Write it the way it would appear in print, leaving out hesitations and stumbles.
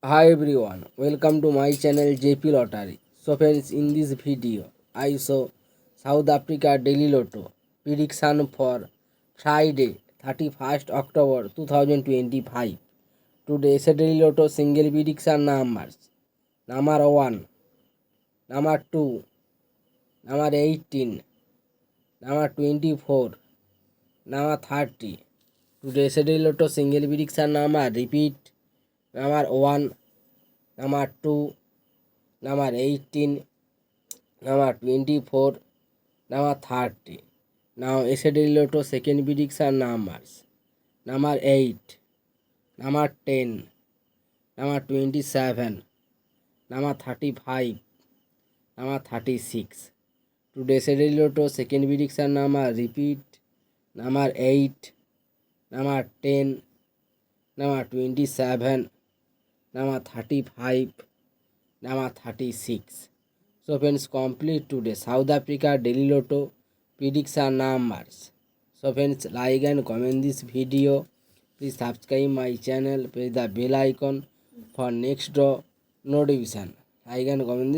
Hi everyone, welcome to my channel JP Lottery. So friends, in this video, I show South Africa Daily Lotto prediction for Friday 31st October 2025. Today's Daily Lotto single prediction numbers: number 1, number 2, number 18, number 24, number 30. Today's Daily Lotto single prediction number repeat: number 1, number 2, number 18, number 24, number 30. Now yesterday Lotto second prediction numbers: number 8, number 10, number 27, number 35, number 36. Today's Lotto second prediction number repeat: number 8, number 10, number 27, number 35, number 36. So friends, complete today South Africa Daily Lotto prediction numbers. So friends, like and comment this video. Please subscribe my channel. Press the bell icon for next draw notification. Like and comment this.